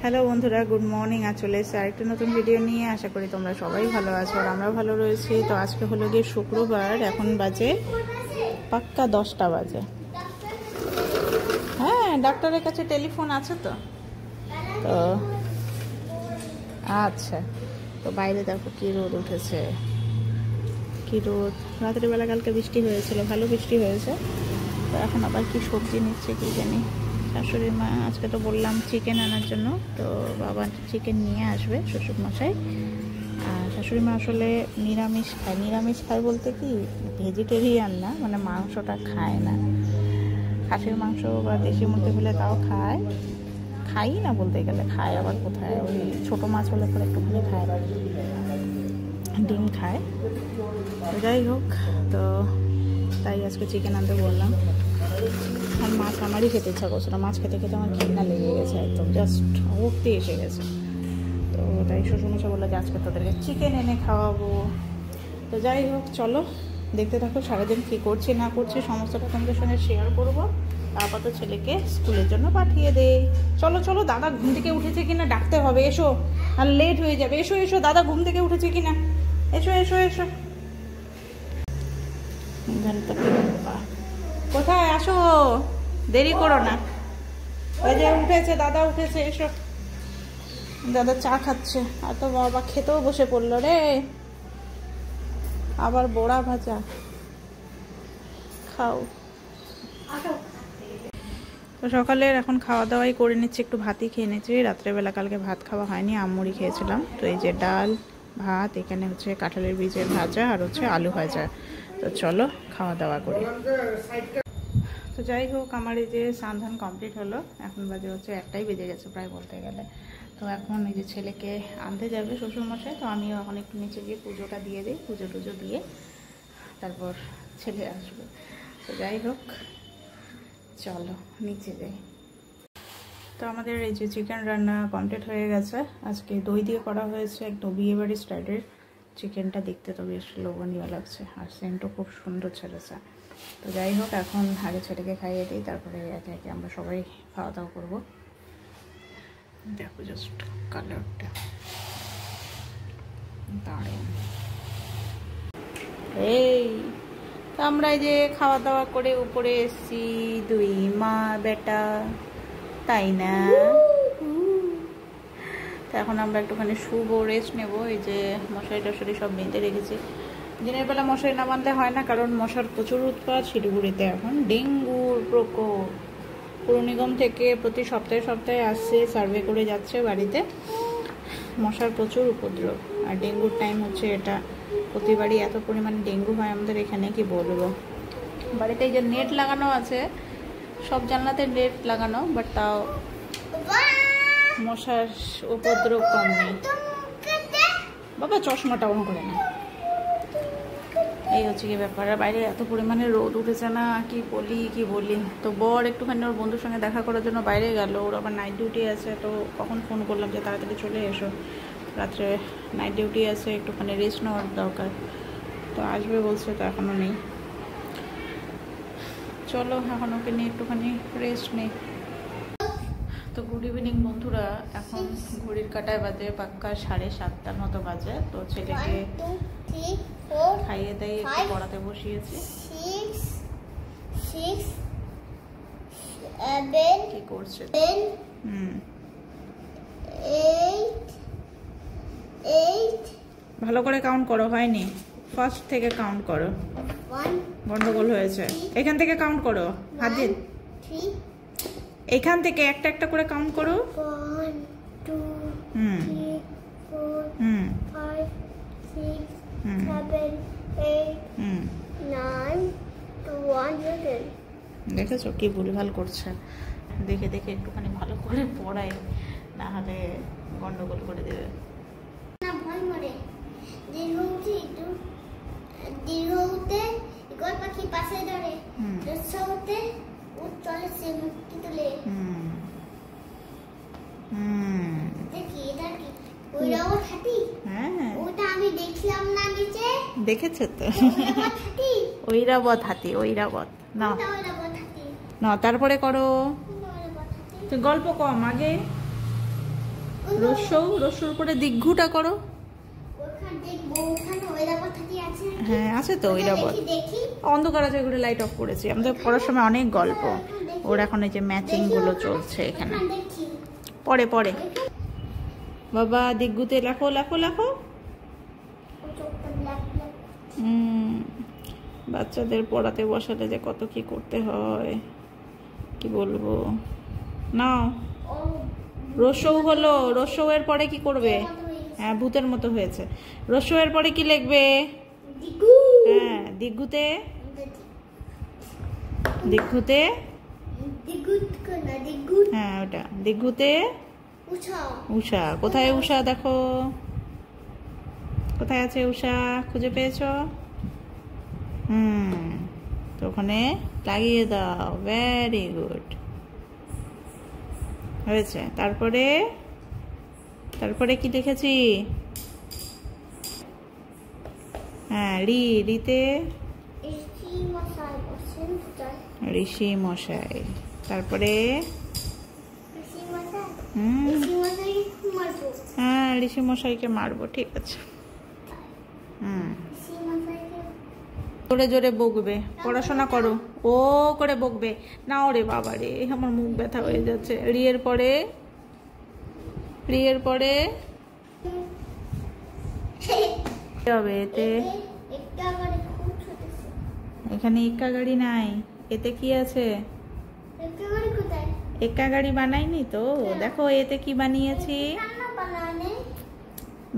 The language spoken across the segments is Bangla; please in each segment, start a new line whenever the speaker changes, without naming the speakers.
হ্যালো বন্ধুরা, গুড মর্নিং। আর চলে এসেছে আরেকটা নতুন ভিডিও নিয়ে। আশা করি তোমরা সবাই ভালো আছো আর আমরা ভালো রয়েছি। তো আজকে হলো গিয়ে শুক্রবার, এখন বাজে পাক্কা 10টা বাজে। হ্যাঁ, ডাক্তারের কাছে টেলিফোন আছে তো। তো আচ্ছা, তো বাইরে দেখো কি রোদ উঠেছে, কি রোদ। রাত্রিবেলা কালকে বৃষ্টি হয়েছিল, ভালো বৃষ্টি হয়েছে। তো এখন আবার কি সবজি নিচ্ছে কি জানি শাশুড়ি মা। আজকে তো বললাম চিকেন আনার জন্য, তো বাবা চিকেন নিয়ে আসবে শ্বশুরমশাই। আর শাশুড়ি মা আসলে নিরামিষ খায়। নিরামিষ খায় বলতে কি, ভেজিটেরিয়ান না, মানে মাংসটা খায় না। খাসির মাংস বা দেশি মুরগি হলে তাও খায়, খাই না বলতে গেলে, খায় আবার কোথায়। ওই ছোটো মাছ হলে পরে একটুখানি খায়, ডিম খায়। তো যাই হোক, তো তাই আজকে চিকেন আনতে বললাম। আর মাছ আমারই খেতে ইচ্ছা করছে না, মাছ খেতে খেতে আমার ঘৃণা লেগে গেছে, একদম জাস্ট ভক্তি এসে গেছে। তো তাই শ্বশুরমশাই বললো যে আজকে তোদেরকে চিকেন এনে খাওয়াবো। তো যাই হোক, চলো দেখতে থাকো সারাদিন কী করছি না করছি, সমস্তটা তোমাদের সঙ্গে শেয়ার করবো। তারপর তো ছেলেকে স্কুলের জন্য পাঠিয়ে দেই। চলো চলো, দাদা ঘুম থেকে উঠেছে কিনা ডাকতে হবে, এসো, আর লেট হয়ে যাবে। এসো এসো, দাদা ঘুম থেকে উঠেছে কিনা, এসো এসো এসো। কোথায়, আসো, দেরি করো না। ওই যে উঠেছে, দাদা উঠেছে, এসো। দাদা চা খাচ্ছে, আর তো বাবা খেতেও বসে পড়লো রে। আবার বড়া ভাজা খাও। তো সকালের এখন খাওয়া দাওয়াই করে নিচ্ছি, একটু ভাতই খেয়ে নিচ্ছি। রাত্রেবেলা কালকে ভাত খাওয়া হয়নি, আমুড়ি খেয়েছিলাম। তো এই যে ডাল ভাত, এখানে হচ্ছে কাঁঠালের বীজের ভাজা, আর হচ্ছে আলু ভাজা। তো চলো খাওয়া দাওয়া করি। তো যাই হোক, আমার এই যে স্নান কমপ্লিট হলো, এখন বাজে হচ্ছে 1টাই বেজে গেছে প্রায় বলতে গেলে। তো এখন এই যে ছেলেকে আনতে যাবে শ্বশুরমশাই, তো আমিও এখন একটু নিচে গিয়ে পুজোটা দিয়ে দিই। পুজো টুজো দিয়ে তারপর ছেলে আসবে। তো যাই হোক, চলো নিচে যাই। তো আমাদের এই যে চিকেন রান্না কমপ্লিট হয়ে গেছে। আজকে দই দিয়ে করা হয়েছে, একদম বিয়েবাড়ি স্টাইলের চিকেনটা। দেখতে তো বেশ লোভনীয় লাগছে, আর সেন্টও খুব সুন্দর ছেড়েছে। তো যাই হোক, এখন আগে ছেলেকে খাইয়ে দিই, তারপরে একে একে আমরা সবাই খাওয়া দাওয়া করবো। দেখো জাস্ট কালারটা দারুণ। এই তো আমরা এই যে খাওয়া দাওয়া করে উপরে এসছি, দুই মা বেটা, তাই না? তো এখন আমরা একটুখানি শুবো, রেস্ট নেবো। এই যে মশারি টশারি সব বেঁধে রেখেছি। দিনের বেলা মশারি না বাঁধলে হয় না, কারণ মশার প্রচুর উৎপাত শিলিগুড়িতে। এখন ডেঙ্গুর প্রকোপ। পুর নিগম থেকে প্রতি সপ্তাহে সপ্তাহে আসছে, সার্ভে করে যাচ্ছে বাড়িতে। মশার প্রচুর উপদ্রব, আর ডেঙ্গুর টাইম হচ্ছে এটা। প্রতিবারই এত পরিমাণে ডেঙ্গু হয় আমাদের এখানে, কি বলবো। বাড়িতে এই যে নেট লাগানো আছে, সব জানলাতে নেট লাগানো, বাট তাও মশার উপদ্রব কম নেই। বাবা চশমাটা অন করে না। এই হচ্ছে কি ব্যাপার। আর বাইরে এত পরিমাণে রোদ উঠেছে না, কি বলি। তো বর একটুখানি ওর বন্ধুর সঙ্গে দেখা করার জন্য বাইরে গেল, ওর আবার নাইট ডিউটি আছে। তো কখন ফোন করলাম যে তাড়াতাড়ি চলে এসো, রাত্রে নাইট ডিউটি আছে, একটুখানি রেস্ট নেওয়ার দরকার। তো আসবে বলছে, তো এখনও নেই। চলো এখন ওকে নিয়ে একটুখানি রেস্ট নেই। তো গুড ইভিনিং বন্ধুরা, এখন ঘড়ির কাঁটায় বাজে পাক্কা 7:30 মতো বাজে। তো ছেলেকে খাইয়ে দিয়ে একটু পড়াতে বসিয়েছি। কি করছে? ভালো করে কাউন্ট করো, হয়নি, ফার্স্ট থেকে কাউন্ট করো, গন্ডগোল হয়েছে। এখান থেকে কাউন্ট করো, হাত দিন, এখান থেকে একটা একটা করে কাউন্ট করো। 1 2 3 4 5 6 7 8 9 10। দেখেছো কি ভুলভাল করছে। দেখে দেখে একটুখানি ভালো করে পড়াই, না হলে গন্ডগোল করে দেবে। না ভয় মরে দীর্ঘতে ইগল পাখি পাশে ধরে, দশতে চলে সে মুক্তি তুলে। দেখি এটা কি ওইরাবত হাতি? হ্যাঁ, ওটা আমি দেখলাম না নিচে। দেখেছো তো, ঐরাবত হাতি, ঐরাবত না, না তারপরে করো। তো গল্প কম আগে রস্যর উপরে দিগ্ঘুটা করো। হ্যাঁ আছে তো ঐরাবত, অন্ধকার আছে, ওগুলো লাইট অফ করেছি। আমাদের পড়ার সময় অনেক গল্প, ওর এখন এই যে ম্যাচিং গুলো চলছে এখানে। পরে পরে বাবা দিগ্গুতে লেখো লেখো লেখো। বাচ্চাদের পড়াতে বসালে যে কত কি করতে হয় কি বলবো। নাও রস্যৌ হলো, রস্যৌ এর পরে কি করবে? হ্যাঁ ভূতের মতো হয়েছে। রস্যৌ এর পরে কি লিখবে? হ্যাঁ দিগ্গুতে, দিগ্গুতে, হ্যাঁ ওটা দিগ্গুতে উষা। কোথায় উষা দেখো, কোথায় আছে উষা? খুঁজে পেয়েছো? তো ওখানে লাগিয়ে দাও। ভেরি গুড, হয়েছে। তারপরে তারপরে কি লিখেছি? হ্যাঁ রিতে ঋষি মশাই। তারপরে হ্যাঁ ঋষি মশাইকে মারবো, ঠিক আছে। জোরে জোরে বকবে, পড়াশোনা করো। ও করে বকবে না। ওরে বাবা রে, আমার মুখ ব্যথা হয়ে যাচ্ছে। রিয়ের পরে, রিয়ের পরে হবে এতে। এখানে এক্কা গাড়ি নাই, এতে কি আছে? এক্কা গাড়ি বানাইনি তো। দেখো এতে কি বানিয়েছি।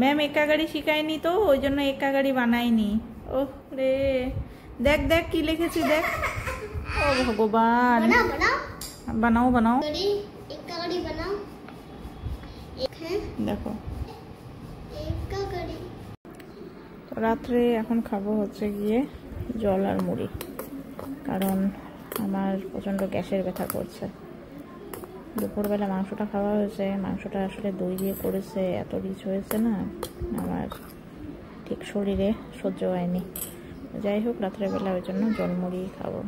ম্যাম এক্কা গাড়ি শিখায়নি তো, ওই জন্য এক্কা গাড়ি বানাইনি। ওহ রে, দেখ দেখ কি লিখেছি দেখ। ও ভগবান, বানাও বানাও দেখো। তো রাত্রে এখন খাবো হচ্ছে গিয়ে জল আর মুড়ি, কারণ আমার প্রচণ্ড গ্যাসের ব্যথা করছে। দুপুরবেলা মাংসটা খাওয়া হয়েছে, মাংসটা আসলে দই দিয়ে করেছে, এত রিচ হয়েছে না, আমার ঠিক শরীরে সহ্য হয়নি। যাই হোক রাত্রেবেলা ওই জন্য জলমুড়ি খাবো।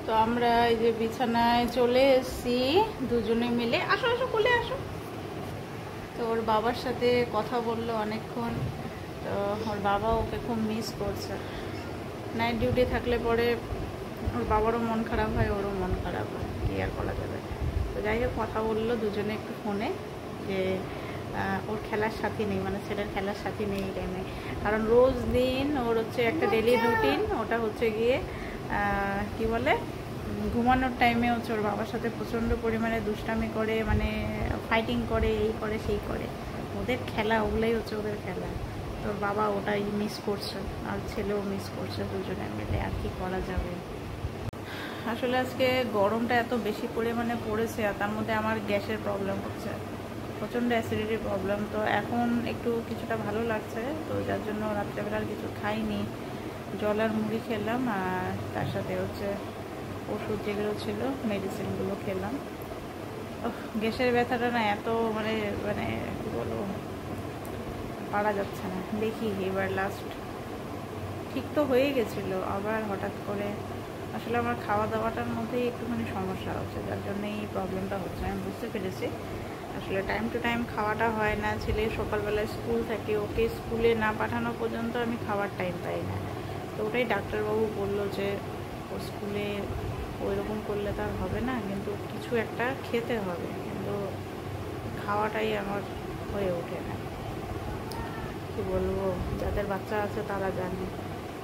তো আমরা এই যে বিছানায় চলে এসেছি দুজনে মিলে। আসো আসো কোলে আসো। তো ওর বাবার সাথে কথা বললো অনেকক্ষণ। তো ওর বাবা ওকে খুব মিস করছে। নাইট ডিউটি থাকলে পরে ওর বাবারও মন খারাপ হয়, ওরও মন খারাপ হয়, কি আর করা যাবে। তো যাই হোক কথা বললো দুজনে একটু ফোনে, যে ওর খেলার সাথী নেই, মানে ছেলের খেলার সাথী নেই এই টাইমে। কারণ রোজ দিন ওর হচ্ছে একটা ডেলি রুটিন, ওটা হচ্ছে গিয়ে কি বলে ঘুমানোর টাইমে হচ্ছে ওর বাবার সাথে প্রচণ্ড পরিমাণে দুষ্টামি করে, মানে ফাইটিং করে, এই করে সেই করে। ওদের খেলা ওগুলোই হচ্ছে ওদের খেলা। তোর বাবা ওটাই মিস করছে, আর ছেলেও মিস করছে, দুজনে মিলে। আর কি করা যাবে। আসলে আজকে গরমটা এত বেশি পরিমাণে পড়েছে, আর তার মধ্যে আমার গ্যাসের প্রবলেম হচ্ছে, প্রচণ্ড অ্যাসিডিটির প্রবলেম। তো এখন একটু কিছুটা ভালো লাগছে, তো যার জন্য রাত্রেবেলার কিছু খাইনি, জল আর মুড়ি খেলাম, আর তার সাথে হচ্ছে ওষুধ যেগুলো ছিল মেডিসিনগুলো খেলাম। গ্যাসের ব্যথাটা না এত মানে মানে কী বলবো, পারা যাচ্ছে না। দেখি এবার লাস্ট ঠিক তো হয়ে গেছিলো, আবার হঠাৎ করে আসলে আমার খাওয়া দাওয়াটার মধ্যেই একটুখানি সমস্যা হচ্ছে, যার জন্য এই প্রবলেমটা হচ্ছে। আমি বুঝতে পেরেছি আসলে টাইম টু টাইম খাওয়াটা হয় না। ছেলে সকালবেলায় স্কুল থাকে, ওকে স্কুলে না পাঠানো পর্যন্ত আমি খাওয়ার টাইম পাই না। তো ওটাই ডাক্তারবাবু বললো যে ও স্কুলে ওইরকম করলে তো আর হবে না, কিন্তু কিছু একটা খেতে হবে, কিন্তু খাওয়াটাই আমার হয়ে ওঠে না। কী বলবো, যাদের বাচ্চা আছে তারা জানে,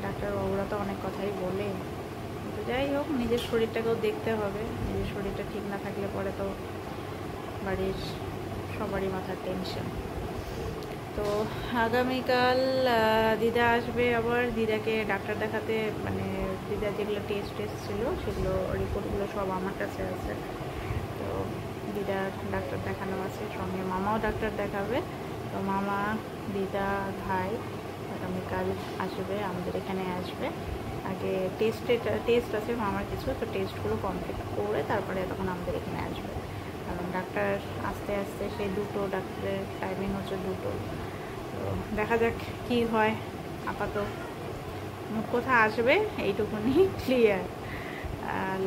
ডাক্তারবাবুরা তো অনেক কথাই বলে। তো যাই হোক নিজের শরীরটাকেও দেখতে হবে, নিজের শরীরটা ঠিক না থাকলে পরে তো বাড়ির সবারই মাথার টেনশন। তো আগামীকাল দিদা আসবে আবার, দিদাকে ডাক্তার দেখাতে, মানে দিদা যেগুলো টেস্ট ছিল সেগুলো রিপোর্টগুলো সব আমার কাছে আছে। তো দিদার ডাক্তার দেখানো আছে, সঙ্গে মামাও ডাক্তার দেখাবে। তো মামা, দিদা, ভাই আগামীকাল আসবে, আমাদের এখানে আসবে। আগে টেস্ট আছে মামার কিছু, তো টেস্টগুলো কমপ্লিট করে তারপরে তখন আমাদের এখানে আসবে। কারণ ডাক্তার আস্তে আস্তে সেই দুটো, ডাক্তারের টাইমিং হচ্ছে দুটো। তো দেখা যাক কি হয়। আপাতত মুখ কথা আসবে এইটুকুনি ক্লিয়ার।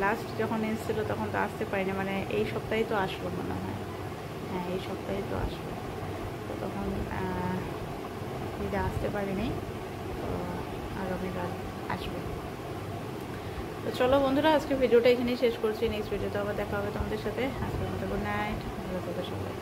লাস্ট যখন এসেছিলো তখন তো আসতে পারিনি, মানে এই সপ্তাহে তো আসলো মনে হয়। হ্যাঁ এই সপ্তাহে তো আসবে, তো তখন ঈদে আসতে পারিনি, তো আগামীকাল আসবে। তো চলো বন্ধুরা, আজকে ভিডিওটা এখানেই শেষ করছি। নেক্সট ভিডিওতে আবার দেখা হবে তোমাদের সাথে। আজকের মতো গুড নাইট, ভালো থেকো সবাই।